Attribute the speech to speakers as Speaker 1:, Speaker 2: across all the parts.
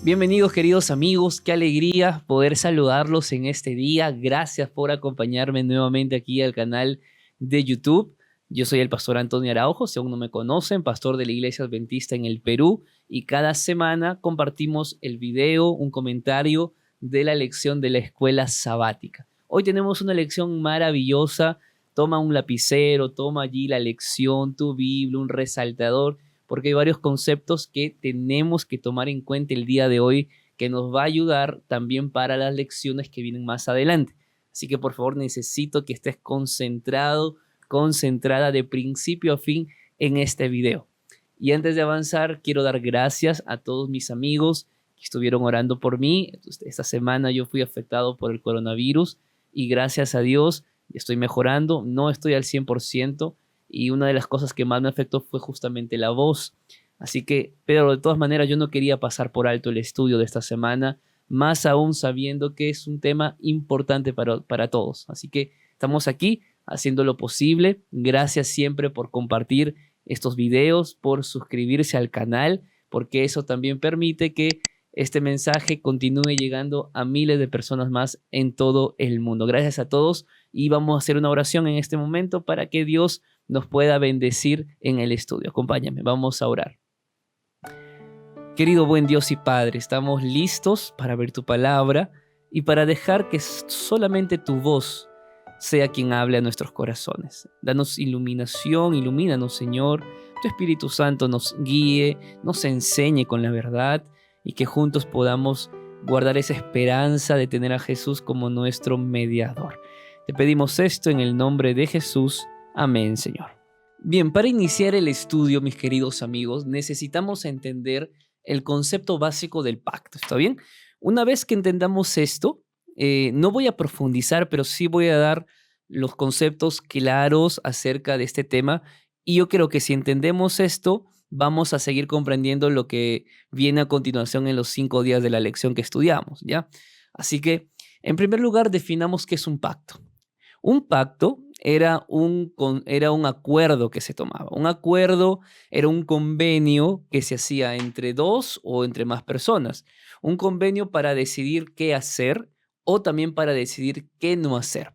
Speaker 1: Bienvenidos queridos amigos, qué alegría poder saludarlos en este día. Gracias por acompañarme nuevamente aquí al canal de YouTube. Yo soy el pastor Antonio Araujo, si aún no me conocen, pastor de la Iglesia Adventista en el Perú, y cada semana compartimos el video, un comentario de la lección de la escuela sabática. Hoy tenemos una lección maravillosa. Toma un lapicero, toma allí la lección, tu Biblia, un resaltador, porque hay varios conceptos que tenemos que tomar en cuenta el día de hoy que nos va a ayudar también para las lecciones que vienen más adelante. Así que por favor necesito que estés concentrado, concentrada de principio a fin en este video. Y antes de avanzar, quiero dar gracias a todos mis amigos que estuvieron orando por mí. Esta semana yo fui afectado por el coronavirus y gracias a Dios estoy mejorando. No estoy al 100%. Y una de las cosas que más me afectó fue justamente la voz. Así que, pero de todas maneras, yo no quería pasar por alto el estudio de esta semana, más aún sabiendo que es un tema importante para todos. Así que estamos aquí haciendo lo posible. Gracias siempre por compartir estos videos, por suscribirse al canal, porque eso también permite que este mensaje continúe llegando a miles de personas más en todo el mundo. Gracias a todos y vamos a hacer una oración en este momento para que Dios nos pueda bendecir en el estudio. Acompáñame, vamos a orar. Querido buen Dios y Padre, estamos listos para ver tu palabra y para dejar que solamente tu voz sea quien hable a nuestros corazones. Danos iluminación, ilumínanos, Señor. Tu Espíritu Santo nos guíe, nos enseñe con la verdad y que juntos podamos guardar esa esperanza de tener a Jesús como nuestro mediador. Te pedimos esto en el nombre de Jesús. Amén, Señor. Bien, para iniciar el estudio, mis queridos amigos, necesitamos entender el concepto básico del pacto, ¿está bien? Una vez que entendamos esto, no voy a profundizar, pero sí voy a dar los conceptos claros acerca de este tema. Y yo creo que si entendemos esto, vamos a seguir comprendiendo lo que viene a continuación en los 5 días de la lección que estudiamos, ¿ya? Así que, en primer lugar, definamos qué es un pacto. Un pacto era un acuerdo que se tomaba. Un acuerdo era un convenio que se hacía entre dos o entre más personas. Un convenio para decidir qué hacer o también para decidir qué no hacer.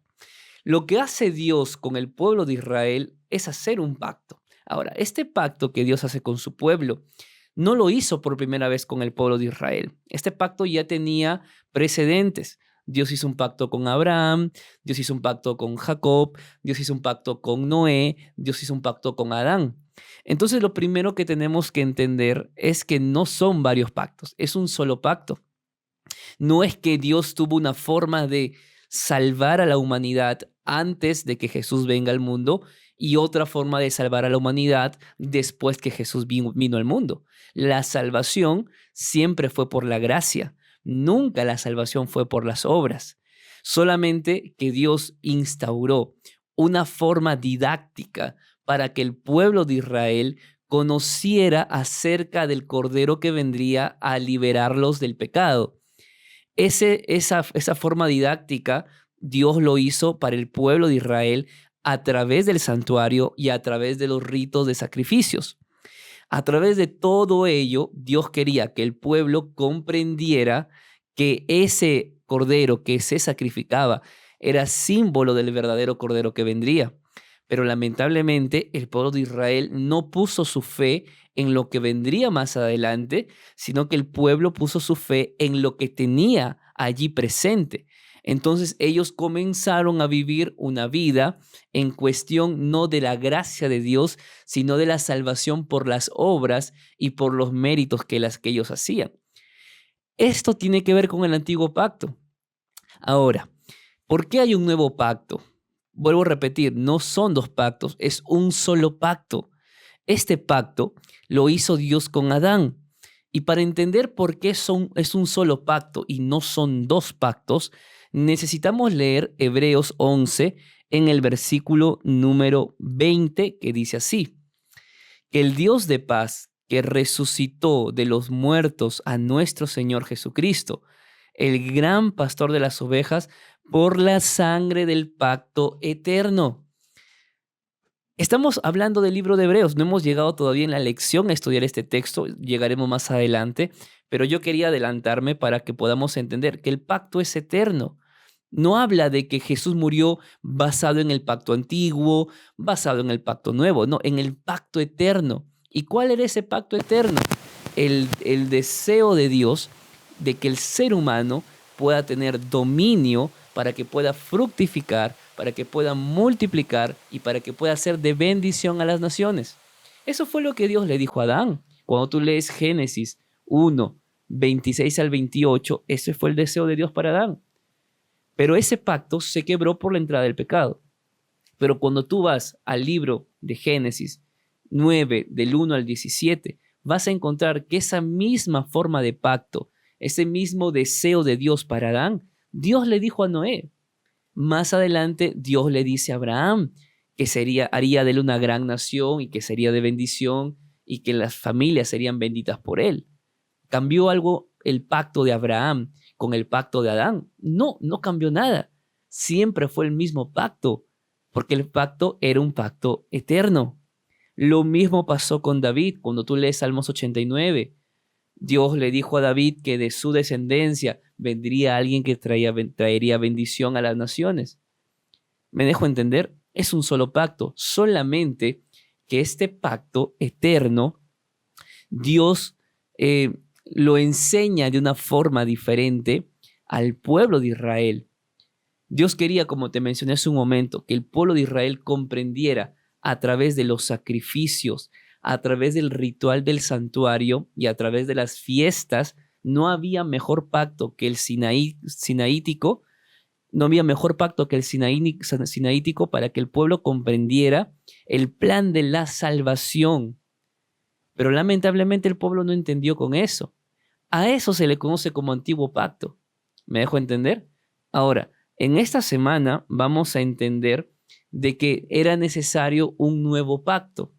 Speaker 1: Lo que hace Dios con el pueblo de Israel es hacer un pacto. Ahora, este pacto que Dios hace con su pueblo no lo hizo por primera vez con el pueblo de Israel. Este pacto ya tenía precedentes. Dios hizo un pacto con Abraham, Dios hizo un pacto con Jacob, Dios hizo un pacto con Noé, Dios hizo un pacto con Adán. Entonces lo primero que tenemos que entender es que no son varios pactos, es un solo pacto. No es que Dios tuvo una forma de salvar a la humanidad antes de que Jesús venga al mundo y otra forma de salvar a la humanidad después que Jesús vino al mundo. La salvación siempre fue por la gracia, nunca la salvación fue por las obras. Solamente que Dios instauró una forma didáctica para que el pueblo de Israel conociera acerca del Cordero que vendría a liberarlos del pecado. Esa forma didáctica Dios lo hizo para el pueblo de Israel a través del santuario y a través de los ritos de sacrificios. A través de todo ello, Dios quería que el pueblo comprendiera que ese cordero que se sacrificaba era símbolo del verdadero cordero que vendría. Pero lamentablemente el pueblo de Israel no puso su fe en lo que vendría más adelante, sino que el pueblo puso su fe en lo que tenía allí presente. Entonces ellos comenzaron a vivir una vida en cuestión no de la gracia de Dios, sino de la salvación por las obras y por los méritos que ellos hacían. Esto tiene que ver con el antiguo pacto. Ahora, ¿por qué hay un nuevo pacto? Vuelvo a repetir, no son 2 pactos, es un solo pacto. Este pacto lo hizo Dios con Adán. Y para entender por qué es un solo pacto y no son 2 pactos, necesitamos leer Hebreos 11 en el versículo número 20, que dice así: que el Dios de paz, que resucitó de los muertos a nuestro Señor Jesucristo, el gran pastor de las ovejas, por la sangre del pacto eterno. Estamos hablando del libro de Hebreos, no hemos llegado todavía en la lección a estudiar este texto, llegaremos más adelante, pero yo quería adelantarme para que podamos entender que el pacto es eterno. No habla de que Jesús murió basado en el pacto antiguo, basado en el pacto nuevo, no, en el pacto eterno. ¿Y cuál era ese pacto eterno? El deseo de Dios de que el ser humano pueda tener dominio para que pueda fructificar, para que pueda multiplicar y para que pueda ser de bendición a las naciones. Eso fue lo que Dios le dijo a Adán. Cuando tú lees Génesis 1, 26 al 28, ese fue el deseo de Dios para Adán. Pero ese pacto se quebró por la entrada del pecado. Pero cuando tú vas al libro de Génesis 9, del 1 al 17, vas a encontrar que esa misma forma de pacto, ese mismo deseo de Dios para Adán, Dios le dijo a Noé. Más adelante, Dios le dice a Abraham que haría de él una gran nación y que sería de bendición y que las familias serían benditas por él. ¿Cambió algo el pacto de Abraham con el pacto de Adán? No, no cambió nada. Siempre fue el mismo pacto, porque el pacto era un pacto eterno. Lo mismo pasó con David cuando tú lees Salmos 89. Dios le dijo a David que de su descendencia vendría alguien que traería bendición a las naciones. ¿Me dejo entender? Es un solo pacto, solamente que este pacto eterno, Dios lo enseña de una forma diferente al pueblo de Israel. Dios quería, como te mencioné hace un momento, que el pueblo de Israel comprendiera a través de los sacrificios, a través del ritual del santuario y a través de las fiestas. No había mejor pacto que el sinaítico, no había mejor pacto que el sinaítico para que el pueblo comprendiera el plan de la salvación. Pero lamentablemente el pueblo no entendió con eso. A eso se le conoce como antiguo pacto. ¿Me dejo entender? Ahora, en esta semana vamos a entender de que era necesario un nuevo pacto.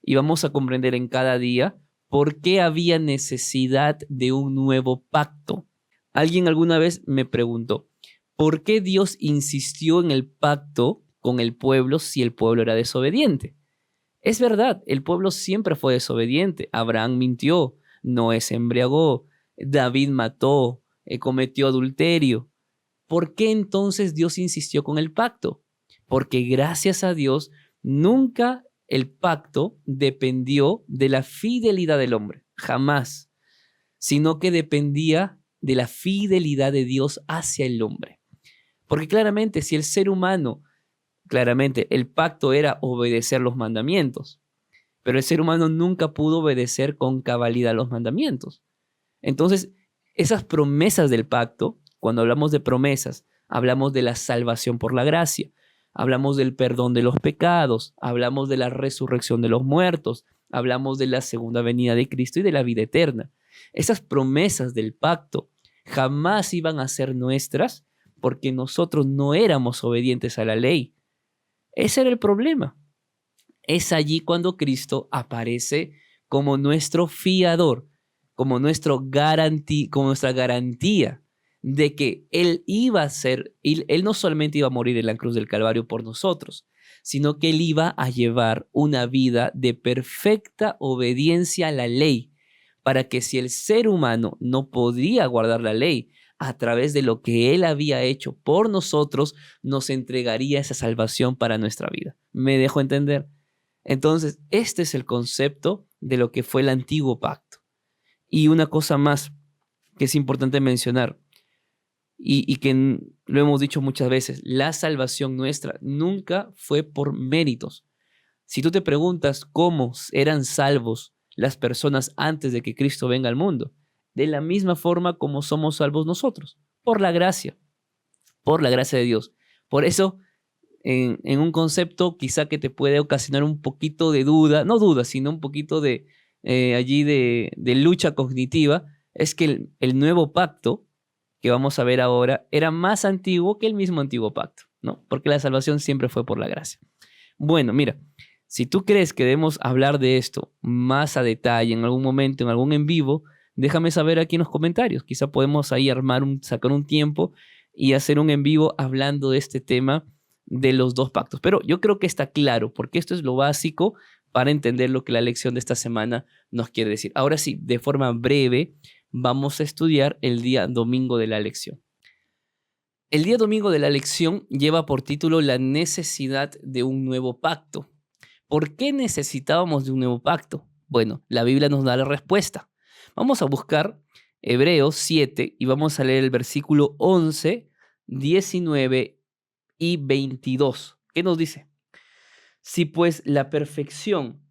Speaker 1: Y vamos a comprender en cada día por qué había necesidad de un nuevo pacto. Alguien alguna vez me preguntó, ¿por qué Dios insistió en el pacto con el pueblo si el pueblo era desobediente? Es verdad, el pueblo siempre fue desobediente. Abraham mintió, Noé se embriagó, David mató, cometió adulterio. ¿Por qué entonces Dios insistió con el pacto? Porque gracias a Dios nunca el pacto dependió de la fidelidad del hombre, jamás, sino que dependía de la fidelidad de Dios hacia el hombre. Porque claramente si el ser humano, claramente el pacto era obedecer los mandamientos, pero el ser humano nunca pudo obedecer con cabalidad los mandamientos. Entonces, esas promesas del pacto, cuando hablamos de promesas, hablamos de la salvación por la gracia, hablamos del perdón de los pecados, hablamos de la resurrección de los muertos, hablamos de la segunda venida de Cristo y de la vida eterna. Esas promesas del pacto jamás iban a ser nuestras porque nosotros no éramos obedientes a la ley. Ese era el problema. Es allí cuando Cristo aparece como nuestro fiador, como nuestra garantía de que Él iba a ser, él no solamente iba a morir en la cruz del Calvario por nosotros, sino que Él iba a llevar una vida de perfecta obediencia a la ley, para que si el ser humano no podía guardar la ley, a través de lo que Él había hecho por nosotros, nos entregaría esa salvación para nuestra vida. ¿Me dejo entender? Entonces, este es el concepto de lo que fue el antiguo pacto. Y una cosa más que es importante mencionar, y que lo hemos dicho muchas veces, la salvación nuestra nunca fue por méritos. Si tú te preguntas cómo eran salvos las personas antes de que Cristo venga al mundo, de la misma forma como somos salvos nosotros, por la gracia de Dios. Por eso, en un concepto quizá que te puede ocasionar un poquito de duda, no duda, sino un poquito de lucha cognitiva, es que el nuevo pacto que vamos a ver ahora era más antiguo que el mismo antiguo pacto, ¿no? Porque la salvación siempre fue por la gracia. Bueno, mira, si tú crees que debemos hablar de esto más a detalle en algún momento, en algún en vivo, déjame saber aquí en los comentarios. Quizá podemos ahí sacar un tiempo y hacer un en vivo hablando de este tema de los dos pactos. Pero yo creo que está claro, porque esto es lo básico para entender lo que la lección de esta semana nos quiere decir. Ahora sí, de forma breve, vamos a estudiar el día domingo de la lección. El día domingo de la lección lleva por título la necesidad de un nuevo pacto. ¿Por qué necesitábamos de un nuevo pacto? Bueno, la Biblia nos da la respuesta. Vamos a buscar Hebreos 7 y vamos a leer el versículo 11, 19 y 22. ¿Qué nos dice? Si pues la perfección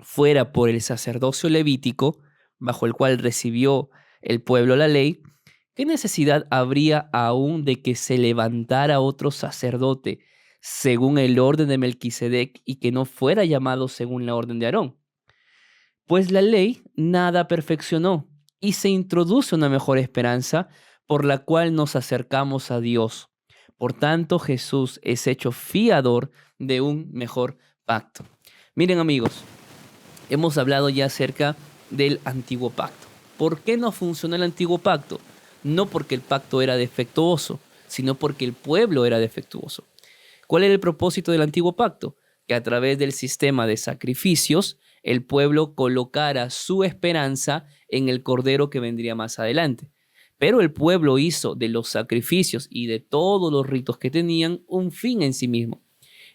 Speaker 1: fuera por el sacerdocio levítico, bajo el cual recibió el pueblo la ley, ¿qué necesidad habría aún de que se levantara otro sacerdote según el orden de Melquisedec y que no fuera llamado según la orden de Aarón? Pues la ley nada perfeccionó y se introduce una mejor esperanza por la cual nos acercamos a Dios. Por tanto, Jesús es hecho fiador de un mejor pacto. Miren, amigos, hemos hablado ya acerca del antiguo pacto. ¿Por qué no funcionó el antiguo pacto? No porque el pacto era defectuoso, sino porque el pueblo era defectuoso. ¿Cuál era el propósito del antiguo pacto? Que a través del sistema de sacrificios, el pueblo colocara su esperanza en el cordero que vendría más adelante. Pero el pueblo hizo de los sacrificios y de todos los ritos que tenían un fin en sí mismo.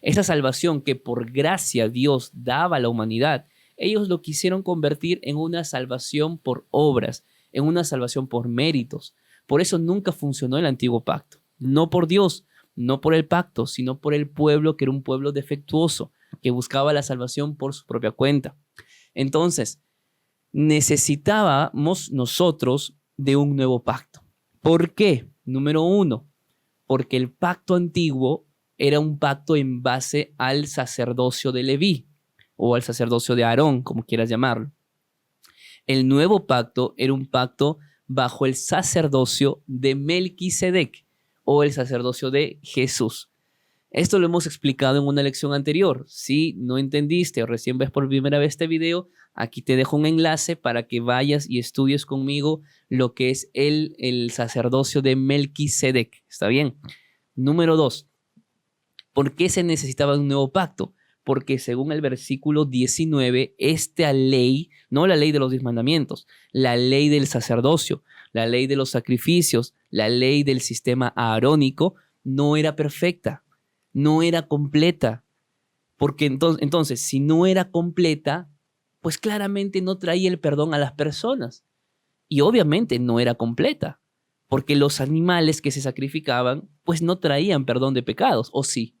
Speaker 1: Esa salvación que por gracia Dios daba a la humanidad, ellos lo quisieron convertir en una salvación por obras, en una salvación por méritos. Por eso nunca funcionó el antiguo pacto. No por Dios, no por el pacto, sino por el pueblo, que era un pueblo defectuoso, que buscaba la salvación por su propia cuenta. Entonces, necesitábamos nosotros de un nuevo pacto. ¿Por qué? Número uno, porque el pacto antiguo era un pacto en base al sacerdocio de Leví o al sacerdocio de Aarón, como quieras llamarlo. El nuevo pacto era un pacto bajo el sacerdocio de Melquisedec o el sacerdocio de Jesús. Esto lo hemos explicado en una lección anterior. Si no entendiste o recién ves por primera vez este video, aquí te dejo un enlace para que vayas y estudies conmigo lo que es el sacerdocio de Melquisedec. ¿Está bien? Número 2. ¿Por qué se necesitaba un nuevo pacto? Porque según el versículo 19, esta ley, no la ley de los 10 mandamientos, la ley del sacerdocio, la ley de los sacrificios, la ley del sistema aarónico, no era perfecta, no era completa. Porque entonces, si no era completa, pues claramente no traía el perdón a las personas. Y obviamente no era completa, porque los animales que se sacrificaban, pues no traían perdón de pecados, ¿o sí?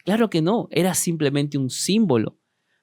Speaker 1: Claro que no, era simplemente un símbolo.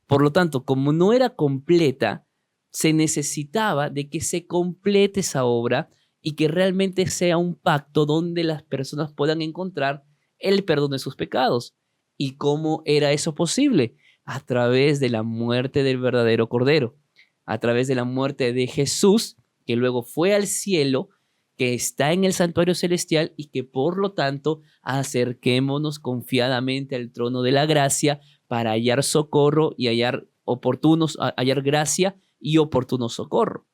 Speaker 1: Por lo tanto, como no era completa, se necesitaba de que se complete esa obra y que realmente sea un pacto donde las personas puedan encontrar el perdón de sus pecados. ¿Y cómo era eso posible? A través de la muerte del verdadero Cordero, a través de la muerte de Jesús, que luego fue al cielo, que está en el santuario celestial y que por lo tanto acerquémonos confiadamente al trono de la gracia para hallar socorro y hallar gracia y oportuno socorro.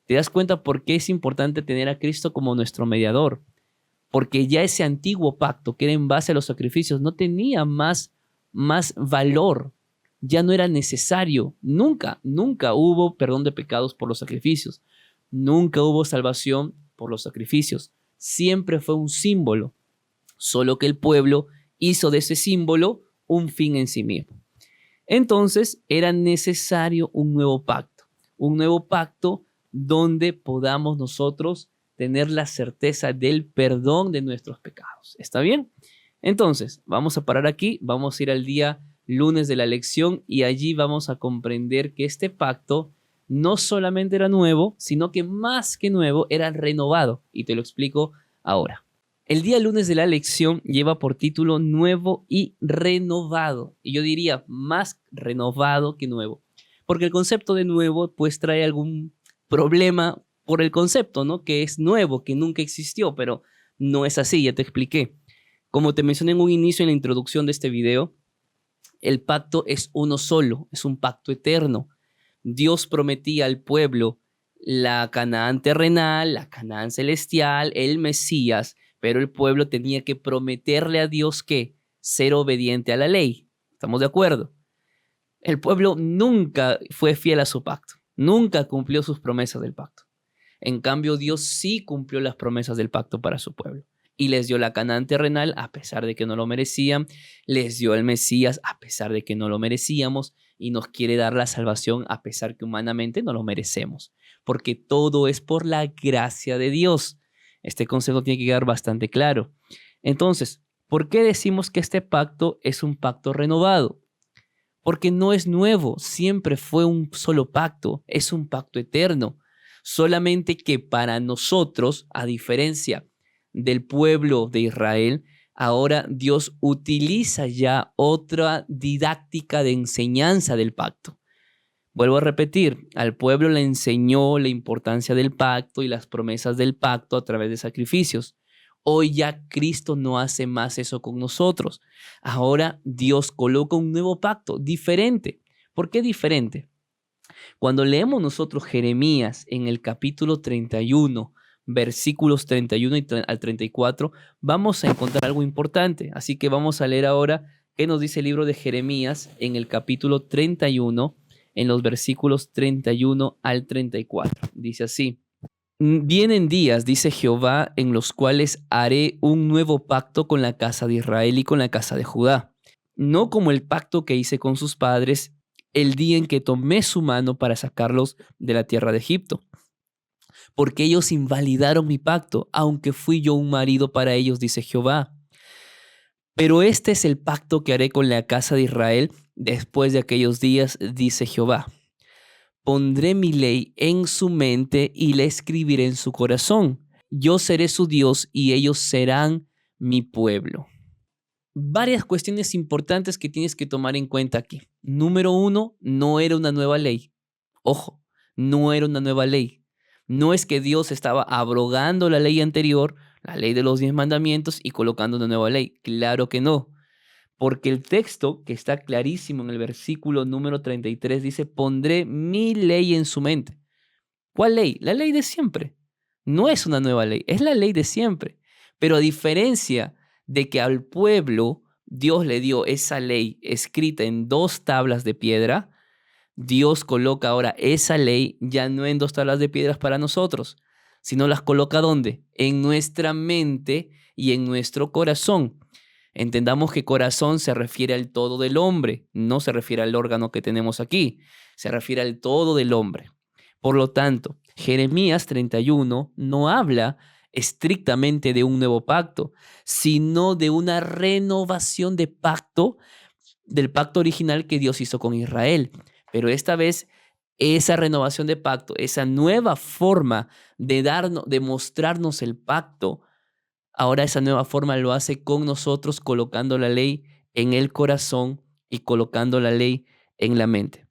Speaker 1: ¿Te das cuenta por qué es importante tener a Cristo como nuestro mediador? Porque ya ese antiguo pacto, que era en base a los sacrificios, no tenía más valor, ya no era necesario. Nunca hubo perdón de pecados por los sacrificios, nunca hubo salvación por los sacrificios. Siempre fue un símbolo, solo que el pueblo hizo de ese símbolo un fin en sí mismo. Entonces era necesario un nuevo pacto donde podamos nosotros tener la certeza del perdón de nuestros pecados. ¿Está bien? Entonces, vamos a parar aquí, vamos a ir al día lunes de la lección y allí vamos a comprender que este pacto no solamente era nuevo, sino que más que nuevo era renovado. Y te lo explico ahora. El día lunes de la lección lleva por título Nuevo y Renovado. Y yo diría más renovado que nuevo. Porque el concepto de nuevo pues trae algún problema por el concepto, ¿no? Que es nuevo, que nunca existió, pero no es así, ya te expliqué. Como te mencioné en un inicio en la introducción de este video, el pacto es uno solo, es un pacto eterno. Dios prometía al pueblo la Canaán terrenal, la Canaán celestial, el Mesías, pero el pueblo tenía que prometerle a Dios ¿qué? ser obediente a la ley. ¿Estamos de acuerdo? El pueblo nunca fue fiel a su pacto, nunca cumplió sus promesas del pacto. En cambio, Dios sí cumplió las promesas del pacto para su pueblo y les dio la Canaán terrenal a pesar de que no lo merecían, les dio el Mesías a pesar de que no lo merecíamos y nos quiere dar la salvación a pesar que humanamente no lo merecemos, porque todo es por la gracia de Dios. Este consejo tiene que quedar bastante claro. Entonces, ¿por qué decimos que este pacto es un pacto renovado? Porque no es nuevo, siempre fue un solo pacto, es un pacto eterno. Solamente que para nosotros, a diferencia del pueblo de Israel, ahora Dios utiliza ya otra didáctica de enseñanza del pacto. Vuelvo a repetir, al pueblo le enseñó la importancia del pacto y las promesas del pacto a través de sacrificios. Hoy ya Cristo no hace más eso con nosotros. Ahora Dios coloca un nuevo pacto diferente. ¿Por qué diferente? Cuando leemos nosotros Jeremías en el capítulo 31, versículos 31 al 34, vamos a encontrar algo importante. Así que vamos a leer ahora qué nos dice el libro de Jeremías en el capítulo 31, en los versículos 31 al 34. Dice así: Vienen días, dice Jehová, en los cuales haré un nuevo pacto con la casa de Israel y con la casa de Judá, no como el pacto que hice con sus padres el día en que tomé su mano para sacarlos de la tierra de Egipto, porque ellos invalidaron mi pacto, aunque fui yo un marido para ellos, dice Jehová. Pero este es el pacto que haré con la casa de Israel después de aquellos días, dice Jehová. Pondré mi ley en su mente y la escribiré en su corazón. Yo seré su Dios y ellos serán mi pueblo. Varias cuestiones importantes que tienes que tomar en cuenta aquí. Número uno, no era una nueva ley. Ojo, no era una nueva ley. No es que Dios estaba abrogando la ley anterior, la ley de los 10 mandamientos, y colocando una nueva ley. Claro que no. Porque el texto, que está clarísimo en el versículo número 33, dice: pondré mi ley en su mente. ¿Cuál ley? La ley de siempre. No es una nueva ley, es la ley de siempre. Pero a diferencia de que al pueblo Dios le dio esa ley escrita en 2 tablas de piedra, Dios coloca ahora esa ley ya no en 2 tablas de piedras para nosotros, sino las coloca ¿dónde? En nuestra mente y en nuestro corazón. Entendamos que corazón se refiere al todo del hombre, no se refiere al órgano que tenemos aquí, se refiere al todo del hombre. Por lo tanto, Jeremías 31 no habla estrictamente de un nuevo pacto, sino de una renovación de pacto, del pacto original que Dios hizo con Israel. Pero esta vez, esa renovación de pacto, esa nueva forma de mostrarnos el pacto, ahora esa nueva forma lo hace con nosotros, colocando la ley en el corazón y colocando la ley en la mente.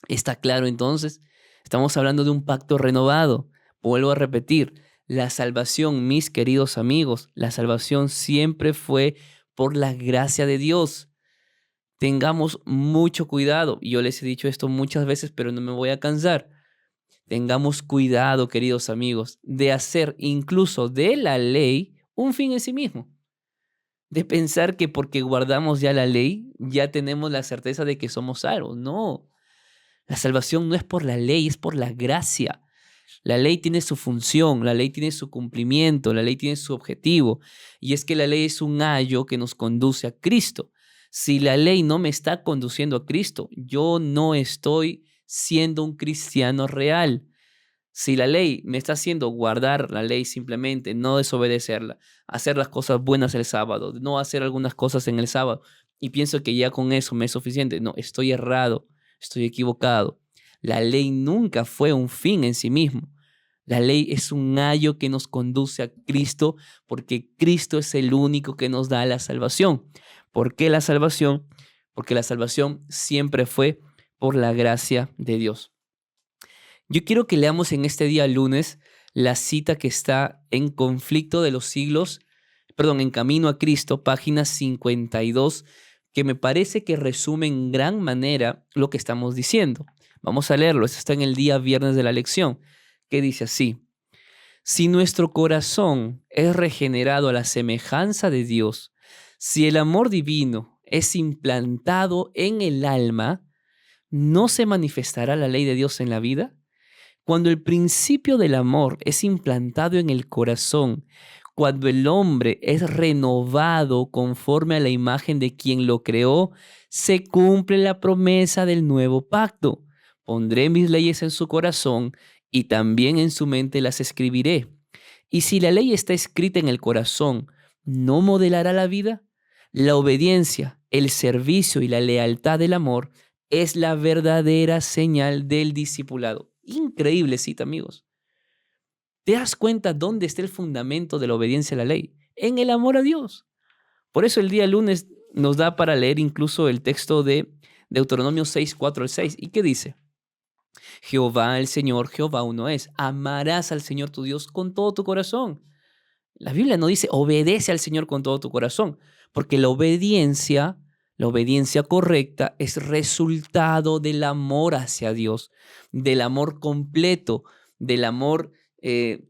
Speaker 1: ¿Está claro entonces? Estamos hablando de un pacto renovado. Vuelvo a repetir, la salvación, mis queridos amigos, la salvación siempre fue por la gracia de Dios. Tengamos mucho cuidado. Yo les he dicho esto muchas veces, pero no me voy a cansar. Tengamos cuidado, queridos amigos, de hacer incluso de la ley un fin en sí mismo. De pensar que porque guardamos ya la ley, ya tenemos la certeza de que somos salvos. No, la salvación no es por la ley, es por la gracia. La ley tiene su función, la ley tiene su cumplimiento, la ley tiene su objetivo. Y es que la ley es un ayo que nos conduce a Cristo. Si la ley no me está conduciendo a Cristo, yo no estoy siendo un cristiano real. Si la ley me está haciendo guardar la ley simplemente, no desobedecerla, hacer las cosas buenas el sábado, no hacer algunas cosas en el sábado, y pienso que ya con eso me es suficiente, no, estoy errado, estoy equivocado. La ley nunca fue un fin en sí mismo. La ley es un ayo que nos conduce a Cristo, porque Cristo es el único que nos da la salvación. ¿Por qué la salvación? Porque la salvación siempre fue por la gracia de Dios. Yo quiero que leamos en este día lunes la cita que está en Conflicto de los Siglos, en Camino a Cristo, página 52, que me parece que resume en gran manera lo que estamos diciendo. Vamos a leerlo, esto está en el día viernes de la lección, que dice así: si nuestro corazón es regenerado a la semejanza de Dios, Si el amor divino es implantado en el alma, ¿no se manifestará la ley de Dios en la vida? Cuando el principio del amor es implantado en el corazón, cuando el hombre es renovado conforme a la imagen de quien lo creó, se cumple la promesa del nuevo pacto. Pondré mis leyes en su corazón y también en su mente las escribiré. Y si la ley está escrita en el corazón, ¿no modelará la vida? La obediencia, el servicio y la lealtad del amor es la verdadera señal del discipulado. Increíble cita, amigos. ¿Te das cuenta dónde está el fundamento de la obediencia a la ley? En el amor a Dios. Por eso el día lunes nos da para leer incluso el texto de Deuteronomio 6, 4 al 6. ¿Y qué dice? Jehová el Señor, Jehová uno es. Amarás al Señor tu Dios con todo tu corazón. La Biblia no dice obedece al Señor con todo tu corazón, porque la obediencia correcta es resultado del amor hacia Dios, del amor completo, del amor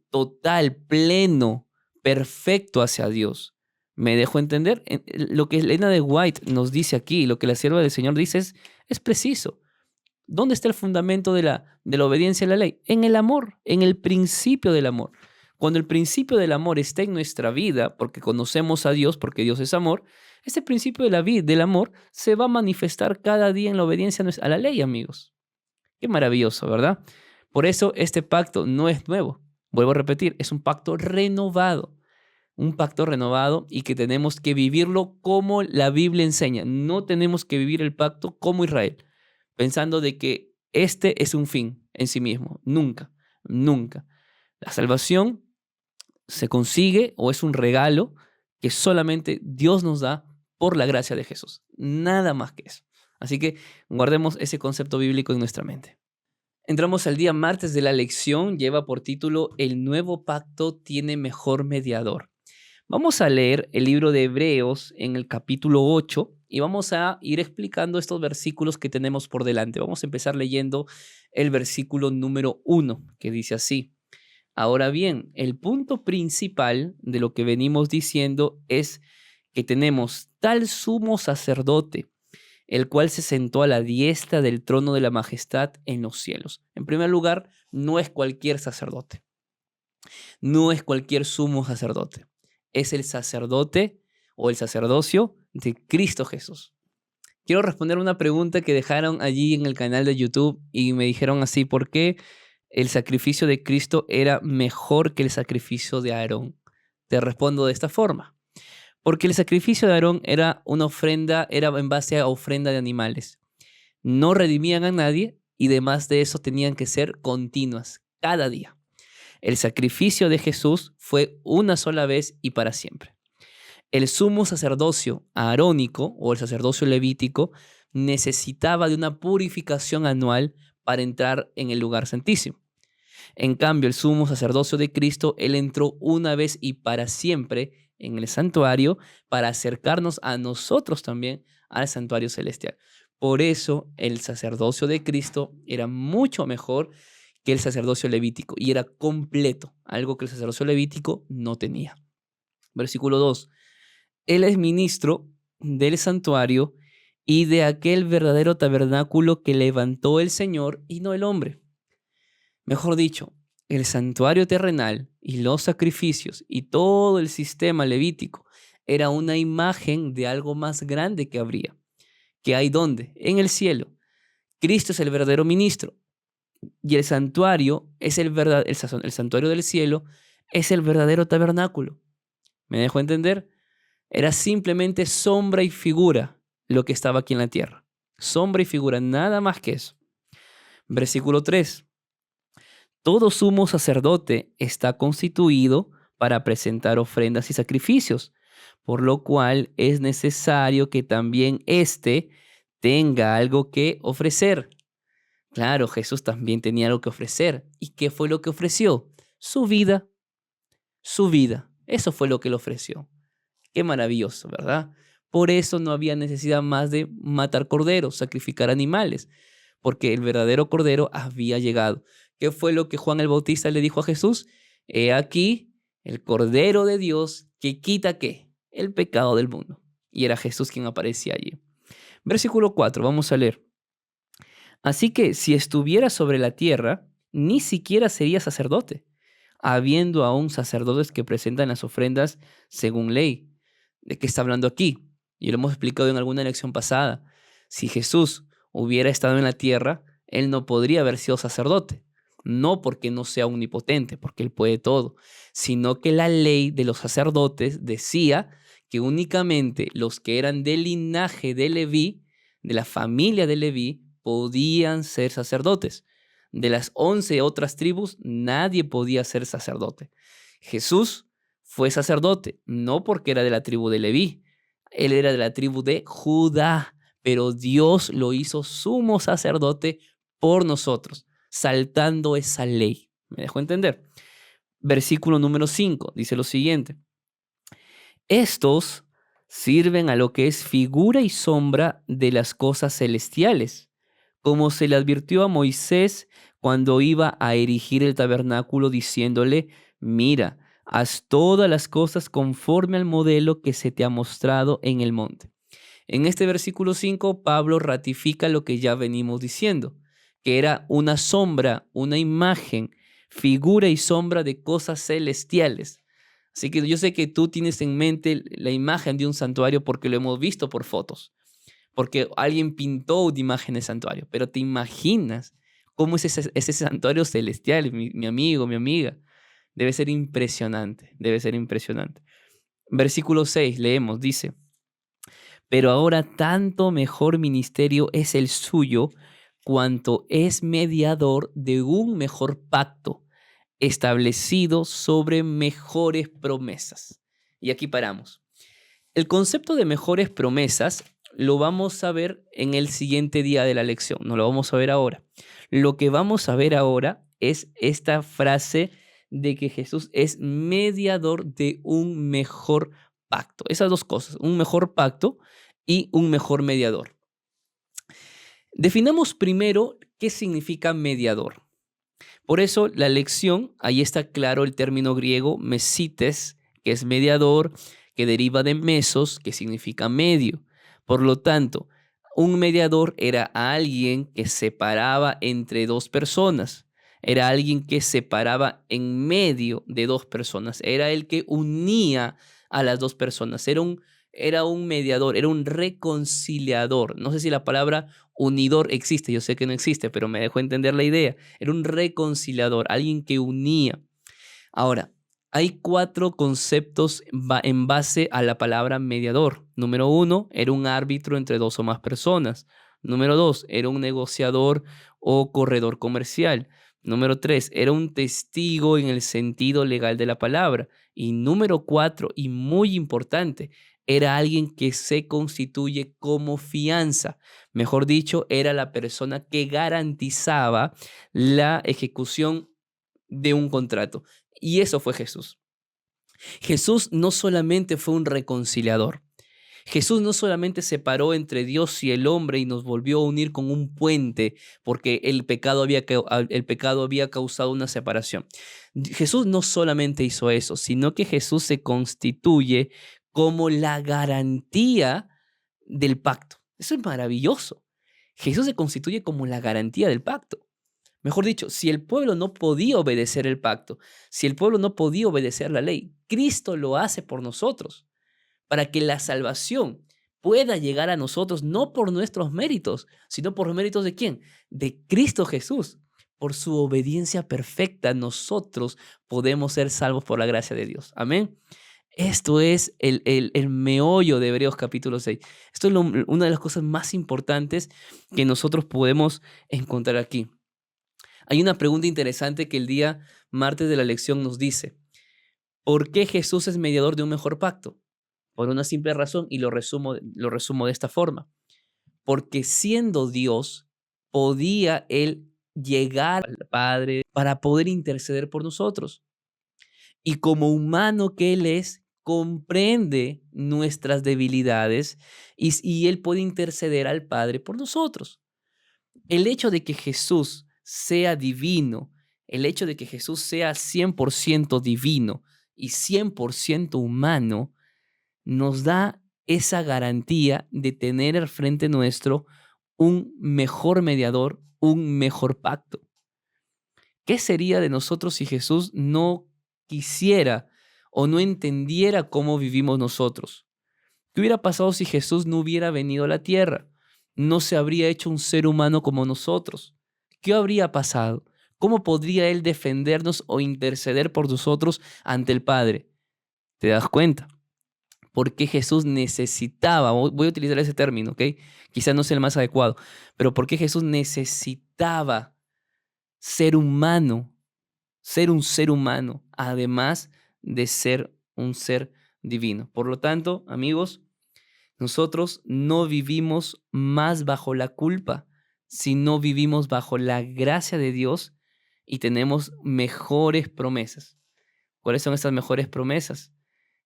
Speaker 1: total, pleno, perfecto hacia Dios. ¿Me dejo entender? Lo que Elena de White nos dice aquí, lo que la sierva del Señor dice es preciso. ¿Dónde está el fundamento de la obediencia a la ley? En el amor, en el principio del amor. Cuando el principio del amor está en nuestra vida, porque conocemos a Dios, porque Dios es amor, este principio de la vida, del amor, se va a manifestar cada día en la obediencia a la ley, amigos. Qué maravilloso, ¿verdad? Por eso este pacto no es nuevo. Vuelvo a repetir, es un pacto renovado. Un pacto renovado y que tenemos que vivirlo como la Biblia enseña. No tenemos que vivir el pacto como Israel, pensando de que este es un fin en sí mismo. Nunca, nunca. La salvación se consigue o es un regalo que solamente Dios nos da por la gracia de Jesús. Nada más que eso. Así que guardemos ese concepto bíblico en nuestra mente. Entramos al día martes de la lección. Lleva por título El nuevo pacto tiene mejor mediador. Vamos a leer el libro de Hebreos en el capítulo 8 y vamos a ir explicando estos versículos que tenemos por delante. Vamos a empezar leyendo el versículo número 1, que dice así. Ahora bien, el punto principal de lo que venimos diciendo es que tenemos tal sumo sacerdote, el cual se sentó a la diestra del trono de la majestad en los cielos. En primer lugar, no es cualquier sacerdote, no es cualquier sumo sacerdote, es el sacerdote o el sacerdocio de Cristo Jesús. Quiero responder una pregunta que dejaron allí en el canal de YouTube y me dijeron así, ¿por qué el sacrificio de Cristo era mejor que el sacrificio de Aarón? Te respondo de esta forma. Porque el sacrificio de Aarón era una ofrenda, era en base a ofrenda de animales. No redimían a nadie y además de eso tenían que ser continuas, cada día. El sacrificio de Jesús fue una sola vez y para siempre. El sumo sacerdocio aarónico o el sacerdocio levítico necesitaba de una purificación anual para entrar en el lugar santísimo. En cambio, el sumo sacerdocio de Cristo, él entró una vez y para siempre en el santuario para acercarnos a nosotros también al santuario celestial. Por eso el sacerdocio de Cristo era mucho mejor que el sacerdocio levítico y era completo, algo que el sacerdocio levítico no tenía. Versículo 2. Él es ministro del santuario y de aquel verdadero tabernáculo que levantó el Señor y no el hombre. Mejor dicho, el santuario terrenal y los sacrificios y todo el sistema levítico era una imagen de algo más grande que habría. ¿Que hay dónde? En el cielo. Cristo es el verdadero ministro y el santuario es el santuario del cielo es el verdadero tabernáculo. ¿Me dejo entender? Era simplemente sombra y figura lo que estaba aquí en la tierra. Sombra y figura, nada más que eso. Versículo 3. Todo sumo sacerdote está constituido para presentar ofrendas y sacrificios, por lo cual es necesario que también éste tenga algo que ofrecer. Claro, Jesús también tenía algo que ofrecer. ¿Y qué fue lo que ofreció? Su vida. Su vida. Eso fue lo que él ofreció. Qué maravilloso, ¿verdad? Por eso no había necesidad más de matar corderos, sacrificar animales, porque el verdadero cordero había llegado. ¿Qué fue lo que Juan el Bautista le dijo a Jesús? He aquí el Cordero de Dios que quita ¿qué? El pecado del mundo. y era Jesús quien aparecía allí. Versículo 4, vamos a leer. Así que si estuviera sobre la tierra, ni siquiera sería sacerdote, habiendo aún sacerdotes que presentan las ofrendas según ley. ¿De qué está hablando aquí? Y lo hemos explicado en alguna lección pasada. Si Jesús hubiera estado en la tierra, él no podría haber sido sacerdote. No porque no sea omnipotente, porque él puede todo, sino que la ley de los sacerdotes decía que únicamente los que eran del linaje de Leví, de la familia de Leví, podían ser sacerdotes. De las 11 otras tribus, nadie podía ser sacerdote. Jesús fue sacerdote, no porque era de la tribu de Leví, él era de la tribu de Judá, pero Dios lo hizo sumo sacerdote por nosotros, saltando esa ley. ¿Me dejó entender? Versículo número 5 dice lo siguiente. Estos sirven a lo que es figura y sombra de las cosas celestiales, como se le advirtió a Moisés cuando iba a erigir el tabernáculo, diciéndole, mira, haz todas las cosas conforme al modelo que se te ha mostrado en el monte. En este versículo 5, Pablo ratifica lo que ya venimos diciendo, que era una sombra, una imagen, figura y sombra de cosas celestiales. Así que yo sé que tú tienes en mente la imagen de un santuario porque lo hemos visto por fotos, porque alguien pintó una imagen de santuario, pero te imaginas cómo es ese santuario celestial, mi amigo, mi amiga. Debe ser impresionante, debe ser impresionante. Versículo 6, leemos, dice, pero ahora tanto mejor ministerio es el suyo, cuanto es mediador de un mejor pacto, establecido sobre mejores promesas. Y aquí paramos. El concepto de mejores promesas lo vamos a ver en el siguiente día de la lección, no lo vamos a ver ahora. Lo que vamos a ver ahora es esta frase de que Jesús es mediador de un mejor pacto. Esas dos cosas, un mejor pacto y un mejor mediador. Definamos primero qué significa mediador. Por eso la lección, ahí está claro el término griego mesites, que es mediador, que deriva de mesos, que significa medio. Por lo tanto, un mediador era alguien que separaba entre dos personas. Era alguien que separaba en medio de dos personas. Era el que unía a las dos personas. Era un mediador, era un reconciliador. No sé si la palabra unidor existe, yo sé que no existe, pero me dejó entender la idea. Era un reconciliador, alguien que unía. Ahora, hay 4 conceptos en base a la palabra mediador. Número 1, era un árbitro entre 2 o más personas. Número 2, era un negociador o corredor comercial. Número 3, era un testigo en el sentido legal de la palabra. Y número 4, y muy importante, era alguien que se constituye como fianza. Mejor dicho, era la persona que garantizaba la ejecución de un contrato. Y eso fue Jesús. Jesús no solamente fue un reconciliador. Jesús no solamente separó entre Dios y el hombre y nos volvió a unir con un puente porque el pecado había causado una separación. Jesús no solamente hizo eso, sino que Jesús se constituye como la garantía del pacto. Eso es maravilloso. Jesús se constituye como la garantía del pacto. Mejor dicho, si el pueblo no podía obedecer el pacto, si el pueblo no podía obedecer la ley, Cristo lo hace por nosotros, para que la salvación pueda llegar a nosotros no por nuestros méritos, sino por los méritos de ¿quién? De Cristo Jesús. Por su obediencia perfecta, nosotros podemos ser salvos por la gracia de Dios. Amén. Esto es el meollo de Hebreos capítulo 6. Esto es una de las cosas más importantes que nosotros podemos encontrar aquí. Hay una pregunta interesante que el día martes de la lección nos dice, ¿por qué Jesús es mediador de un mejor pacto? Por una simple razón, y lo resumo de esta forma. Porque siendo Dios, podía Él llegar al Padre para poder interceder por nosotros. Y como humano que Él es, comprende nuestras debilidades y Él puede interceder al Padre por nosotros. El hecho de que Jesús sea divino, el hecho de que Jesús sea 100% divino y 100% humano, nos da esa garantía de tener al frente nuestro un mejor mediador, un mejor pacto. ¿Qué sería de nosotros si Jesús no quisiera o no entendiera cómo vivimos nosotros? ¿Qué hubiera pasado si Jesús no hubiera venido a la tierra? No se habría hecho un ser humano como nosotros. ¿Qué habría pasado? ¿Cómo podría Él defendernos o interceder por nosotros ante el Padre? ¿Te das cuenta? Porque Jesús necesitaba, voy a utilizar ese término, ¿ok? Quizás no sea el más adecuado, pero porque Jesús necesitaba ser humano, ser un ser humano, además de ser un ser divino. Por lo tanto, amigos, nosotros no vivimos más bajo la culpa, sino vivimos bajo la gracia de Dios y tenemos mejores promesas. ¿Cuáles son estas mejores promesas?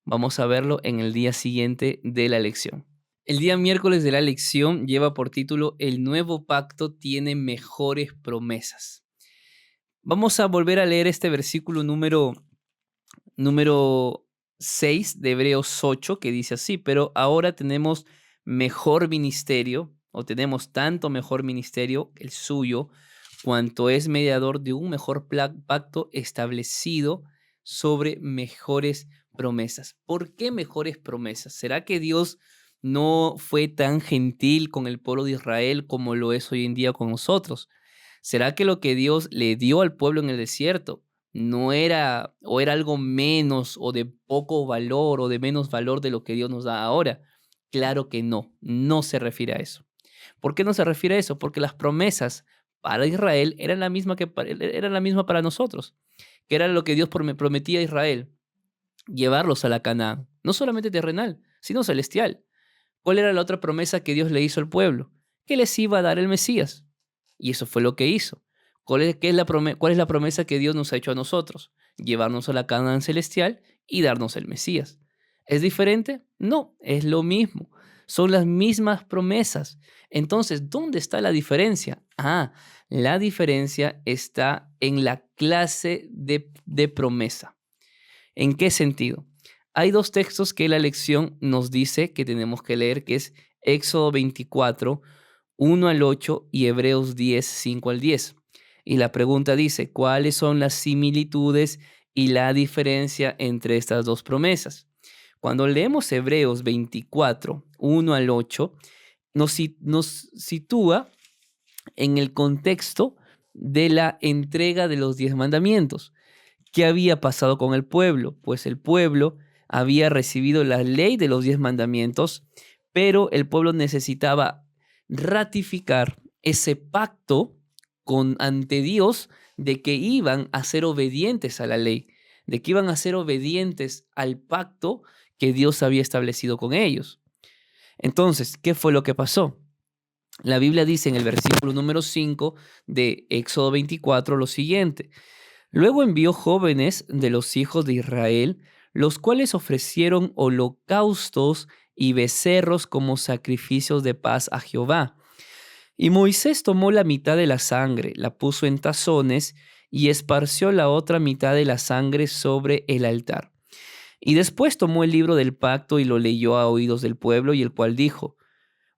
Speaker 1: Vamos a verlo en el día siguiente de la lección. El día miércoles de la lección lleva por título El nuevo pacto tiene mejores promesas. Vamos a volver a leer este versículo número 6 de Hebreos 8 que dice así, pero ahora tenemos mejor ministerio, o tenemos tanto mejor ministerio, el suyo, cuanto es mediador de un mejor pacto establecido sobre mejores promesas. ¿Por qué mejores promesas? ¿Será que Dios no fue tan gentil con el pueblo de Israel como lo es hoy en día con nosotros? ¿Será que lo que Dios le dio al pueblo en el desierto no era o era algo menos o de poco valor o de menos valor de lo que Dios nos da ahora? Claro que no, no se refiere a eso. ¿Por qué no se refiere a eso? Porque las promesas para Israel eran la misma eran la misma para nosotros, que era lo que Dios prometía a Israel, llevarlos a la Canaán, no solamente terrenal, sino celestial. ¿Cuál era la otra promesa que Dios le hizo al pueblo? Que les iba a dar el Mesías. Y eso fue lo que hizo. ¿Cuál es la promesa que Dios nos ha hecho a nosotros? Llevarnos a la Canaán celestial y darnos el Mesías. ¿Es diferente? No, es lo mismo. Son las mismas promesas. Entonces, ¿dónde está la diferencia? La diferencia está en la clase de promesa. ¿En qué sentido? Hay dos textos que la lección nos dice que tenemos que leer, que es Éxodo 24, 1 al 8 y Hebreos 10, 5 al 10. Y la pregunta dice, ¿cuáles son las similitudes y la diferencia entre estas dos promesas? Cuando leemos Hebreos 24, 1 al 8, nos sitúa en el contexto de la entrega de los 10 mandamientos. ¿Qué había pasado con el pueblo? Pues el pueblo había recibido la ley de los 10 mandamientos, pero el pueblo necesitaba ratificar ese pacto ante Dios de que iban a ser obedientes a la ley, de que iban a ser obedientes al pacto que Dios había establecido con ellos. Entonces, ¿qué fue lo que pasó? La Biblia dice en el versículo número 5 de Éxodo 24 lo siguiente: Luego envió jóvenes de los hijos de Israel, los cuales ofrecieron holocaustos y becerros como sacrificios de paz a Jehová. Y Moisés tomó la mitad de la sangre, la puso en tazones y esparció la otra mitad de la sangre sobre el altar. Y después tomó el libro del pacto y lo leyó a oídos del pueblo, y el cual dijo: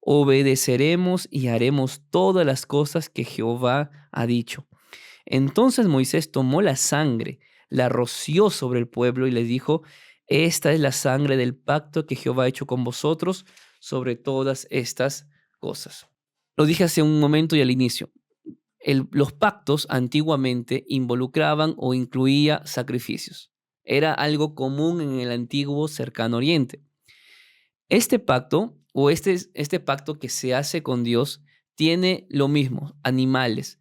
Speaker 1: Obedeceremos y haremos todas las cosas que Jehová ha dicho. Entonces Moisés tomó la sangre, la roció sobre el pueblo y les dijo: Esta es la sangre del pacto que Jehová ha hecho con vosotros sobre todas estas cosas. Lo dije hace un momento y al inicio. Los pactos antiguamente involucraban o incluía sacrificios. Era algo común en el antiguo cercano oriente. Este pacto este pacto que se hace con Dios tiene lo mismo: animales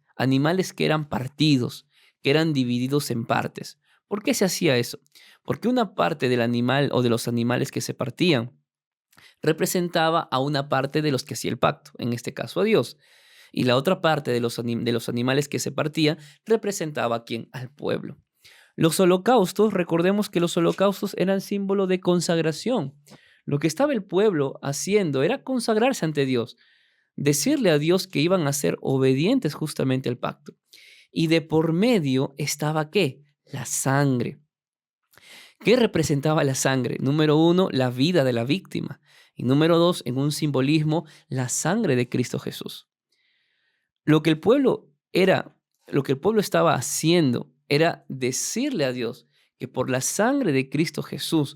Speaker 1: que eran partidos, que eran divididos en partes. ¿Por qué se hacía eso? Porque una parte del animal o de los animales que se partían representaba a una parte de los que hacía el pacto, en este caso a Dios. Y la otra parte de los animales que se partían representaba a quién, al pueblo. Los holocaustos, recordemos que los holocaustos eran símbolo de consagración. Lo que estaba el pueblo haciendo era consagrarse ante Dios, decirle a Dios que iban a ser obedientes justamente al pacto. Y de por medio estaba ¿qué? La sangre. ¿Qué representaba la sangre? Número uno, la vida de la víctima. Y número dos, en un simbolismo, la sangre de Cristo Jesús. Lo que el pueblo era, lo que el pueblo estaba haciendo era decirle a Dios que por la sangre de Cristo Jesús,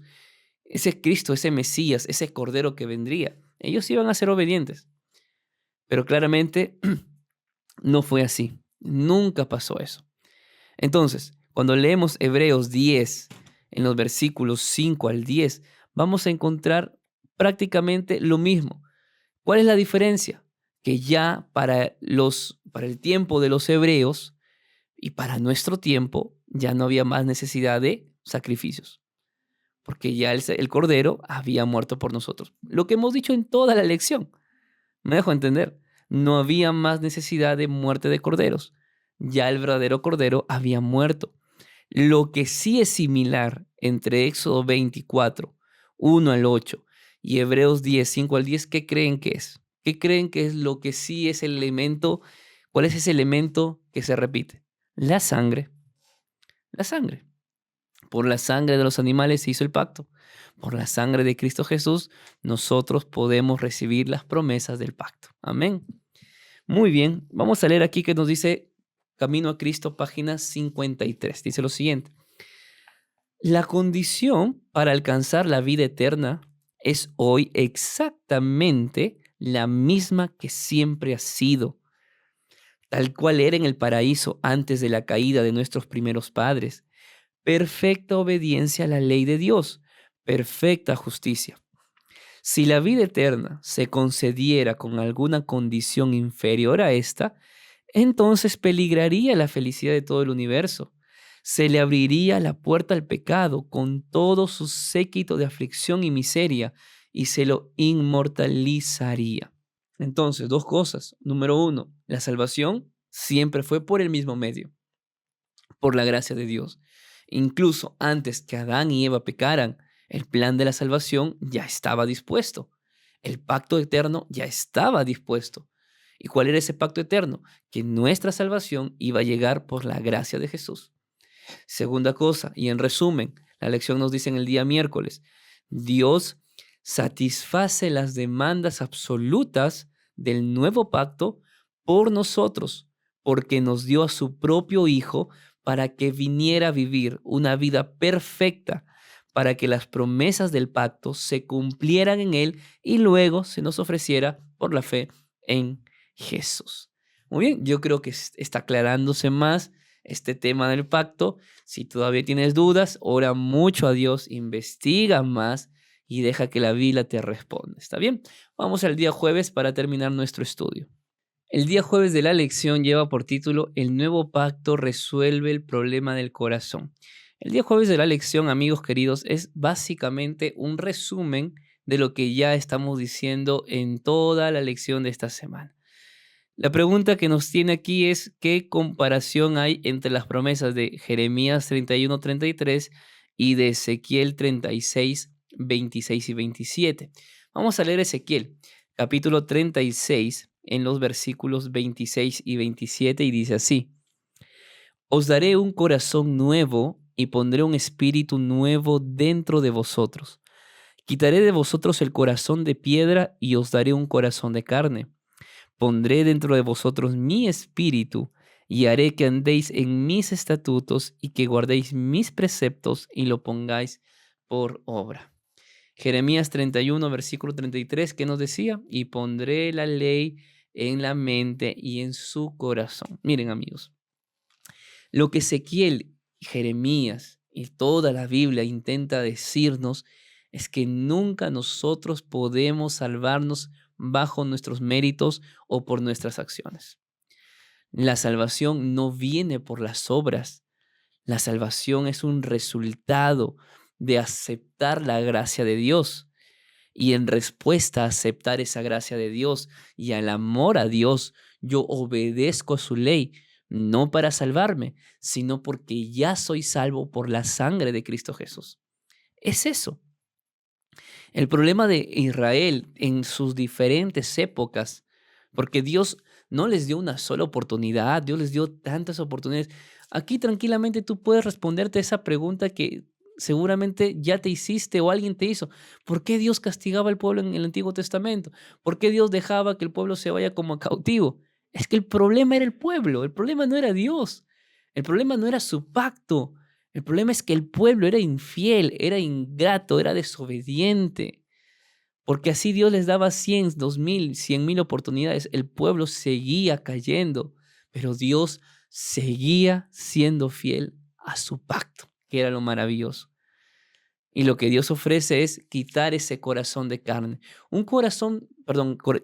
Speaker 1: ese Cristo, ese Mesías, ese Cordero que vendría, ellos iban a ser obedientes. Pero claramente no fue así. Nunca pasó eso. Entonces, cuando leemos Hebreos 10, en los versículos 5 al 10, vamos a encontrar prácticamente lo mismo. ¿Cuál es la diferencia? Que ya para el tiempo de los hebreos y para nuestro tiempo ya no había más necesidad de sacrificios, porque ya el Cordero había muerto por nosotros. Lo que hemos dicho en toda la lección, me dejo entender, no había más necesidad de muerte de corderos. Ya el verdadero Cordero había muerto. Lo que sí es similar entre Éxodo 24, 1 al 8 y Hebreos 10, 5 al 10, ¿qué creen que es? ¿Qué creen que es lo que sí es el elemento? ¿Cuál es ese elemento que se repite? La sangre. La sangre. Por la sangre de los animales se hizo el pacto. Por la sangre de Cristo Jesús, nosotros podemos recibir las promesas del pacto. Amén. Muy bien, vamos a leer aquí que nos dice Camino a Cristo, página 53. Dice lo siguiente. La condición para alcanzar la vida eterna es hoy exactamente la misma que siempre ha sido, tal cual era en el paraíso antes de la caída de nuestros primeros padres. Perfecta obediencia a la ley de Dios, perfecta justicia. Si la vida eterna se concediera con alguna condición inferior a esta, entonces peligraría la felicidad de todo el universo. Se le abriría la puerta al pecado con todo su séquito de aflicción y miseria y se lo inmortalizaría. Entonces, dos cosas. Número uno, la salvación siempre fue por el mismo medio, por la gracia de Dios. Incluso antes que Adán y Eva pecaran, el plan de la salvación ya estaba dispuesto. El pacto eterno ya estaba dispuesto. ¿Y cuál era ese pacto eterno? Que nuestra salvación iba a llegar por la gracia de Jesús. Segunda cosa, y en resumen, la lección nos dice en el día miércoles, Dios satisface las demandas absolutas del nuevo pacto por nosotros, porque nos dio a su propio Hijo para que viniera a vivir una vida perfecta, para que las promesas del pacto se cumplieran en Él y luego se nos ofreciera por la fe en Jesús. Muy bien, yo creo que está aclarándose más este tema del pacto. Si todavía tienes dudas, ora mucho a Dios, investiga más y deja que la Biblia te responda. ¿Está bien? Vamos al día jueves para terminar nuestro estudio. El día jueves de la lección lleva por título El nuevo pacto resuelve el problema del corazón. El día jueves de la lección, amigos queridos, es básicamente un resumen de lo que ya estamos diciendo en toda la lección de esta semana. La pregunta que nos tiene aquí es ¿qué comparación hay entre las promesas de Jeremías 31:33 y de Ezequiel 36, 26 y 27? Vamos a leer Ezequiel, capítulo 36, en los versículos 26 y 27, y dice así: Os daré un corazón nuevo y pondré un espíritu nuevo dentro de vosotros. Quitaré de vosotros el corazón de piedra y os daré un corazón de carne. Pondré dentro de vosotros mi espíritu y haré que andéis en mis estatutos y que guardéis mis preceptos y lo pongáis por obra. Jeremías 31, versículo 33, ¿qué nos decía? Y pondré la ley en la mente y en su corazón. Miren, amigos, lo que Ezequiel, Jeremías y toda la Biblia intenta decirnos es que nunca nosotros podemos salvarnos bajo nuestros méritos o por nuestras acciones. La salvación no viene por las obras. La salvación es un resultado de aceptar la gracia de Dios. Y en respuesta a aceptar esa gracia de Dios y al amor a Dios, yo obedezco a su ley, no para salvarme, sino porque ya soy salvo por la sangre de Cristo Jesús. Es eso. El problema de Israel en sus diferentes épocas, porque Dios no les dio una sola oportunidad, Dios les dio tantas oportunidades. Aquí tranquilamente tú puedes responderte esa pregunta que seguramente ya te hiciste o alguien te hizo. ¿Por qué Dios castigaba al pueblo en el Antiguo Testamento? ¿Por qué Dios dejaba que el pueblo se vaya como cautivo? Es que el problema era el pueblo, el problema no era Dios, el problema no era su pacto, el problema es que el pueblo era infiel, era ingrato, era desobediente. Porque así Dios les daba 100, 2000, 100,000 oportunidades. El pueblo seguía cayendo, pero Dios seguía siendo fiel a su pacto, que era lo maravilloso. Y lo que Dios ofrece es quitar ese corazón de carne.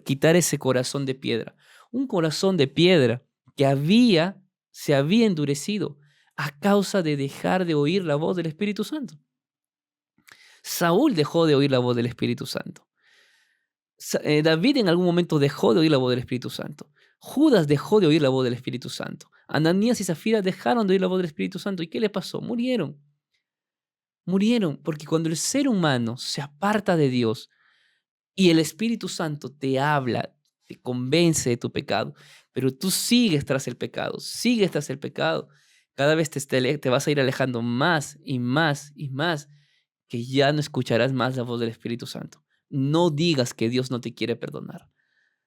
Speaker 1: Quitar ese corazón de piedra. Un corazón de piedra que se había endurecido a causa de dejar de oír la voz del Espíritu Santo. Saúl dejó de oír la voz del Espíritu Santo. David en algún momento dejó de oír la voz del Espíritu Santo. Judas dejó de oír la voz del Espíritu Santo. Ananías y Zafira dejaron de oír la voz del Espíritu Santo. ¿Y qué le pasó? Murieron. Murieron porque cuando el ser humano se aparta de Dios y el Espíritu Santo te habla, te convence de tu pecado, pero tú sigues tras el pecado, cada vez te vas a ir alejando más y más y más, que ya no escucharás más la voz del Espíritu Santo. No digas que Dios no te quiere perdonar.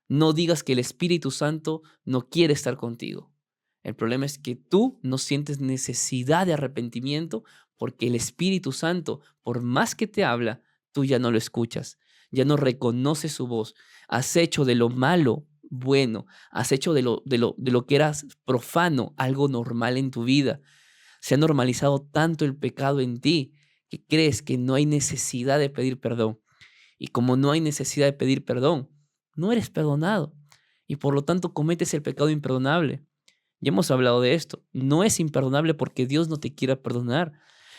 Speaker 1: No digas que el Espíritu Santo no quiere estar contigo. El problema es que tú no sientes necesidad de arrepentimiento porque el Espíritu Santo, por más que te habla, tú ya no lo escuchas, ya no reconoces su voz. Has hecho de lo malo bueno, has hecho de lo que eras profano algo normal en tu vida. Se ha normalizado tanto el pecado en ti que crees que no hay necesidad de pedir perdón. Y como no hay necesidad de pedir perdón, no eres perdonado. Y por lo tanto cometes el pecado imperdonable. Ya hemos hablado de esto. No es imperdonable porque Dios no te quiera perdonar.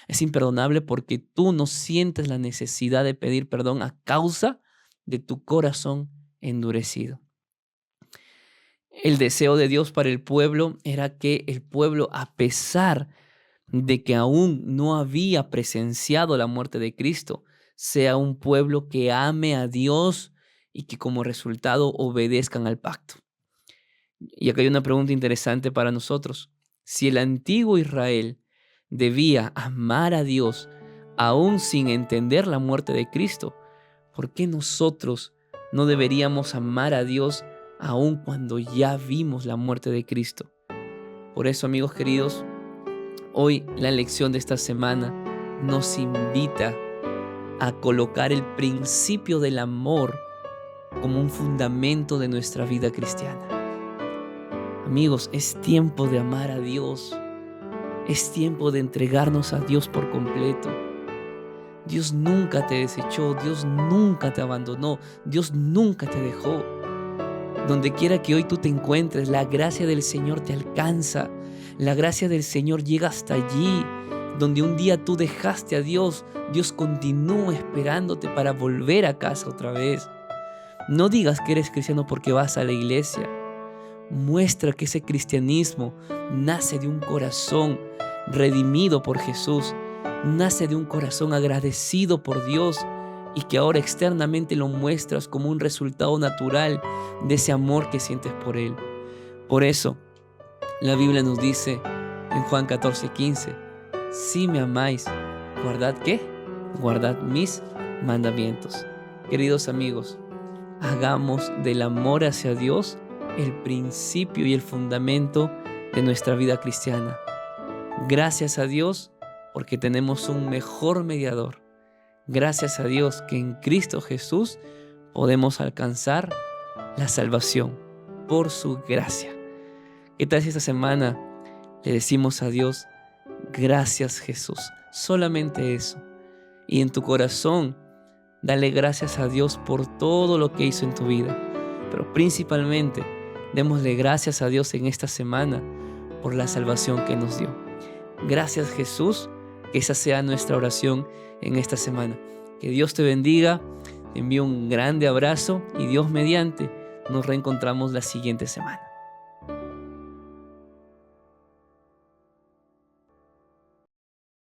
Speaker 1: Es imperdonable porque tú no sientes la necesidad de pedir perdón a causa de tu corazón endurecido. El deseo de Dios para el pueblo era que el pueblo, a pesar de que aún no había presenciado la muerte de Cristo, sea un pueblo que ame a Dios y que como resultado obedezcan al pacto. Y acá hay una pregunta interesante para nosotros. Si el antiguo Israel debía amar a Dios aún sin entender la muerte de Cristo, ¿por qué nosotros no deberíamos amar a Dios aún cuando ya vimos la muerte de Cristo? Por eso, amigos queridos, hoy la lección de esta semana nos invita a colocar el principio del amor como un fundamento de nuestra vida cristiana. Amigos, es tiempo de amar a Dios. Es tiempo de entregarnos a Dios por completo. Dios nunca te desechó, Dios nunca te abandonó, Dios nunca te dejó. Donde quiera que hoy tú te encuentres, la gracia del Señor te alcanza. La gracia del Señor llega hasta allí. Donde un día tú dejaste a Dios, Dios continúa esperándote para volver a casa otra vez. No digas que eres cristiano porque vas a la iglesia. Muestra que ese cristianismo nace de un corazón redimido por Jesús, nace de un corazón agradecido por Dios y que ahora externamente lo muestras como un resultado natural de ese amor que sientes por Él. Por eso, la Biblia nos dice en Juan 14:15, si me amáis, ¿guardad qué? Guardad mis mandamientos. Queridos amigos, hagamos del amor hacia Dios el principio y el fundamento de nuestra vida cristiana. Gracias a Dios porque tenemos un mejor mediador. Gracias a Dios que en Cristo Jesús podemos alcanzar la salvación por su gracia. ¿Qué tal si esta semana le decimos a Dios, gracias Jesús? Solamente eso. Y en tu corazón, dale gracias a Dios por todo lo que hizo en tu vida. Pero principalmente, démosle gracias a Dios en esta semana por la salvación que nos dio. Gracias Jesús, que esa sea nuestra oración en esta semana. Que Dios te bendiga, te envío un grande abrazo y Dios mediante nos reencontramos la siguiente semana.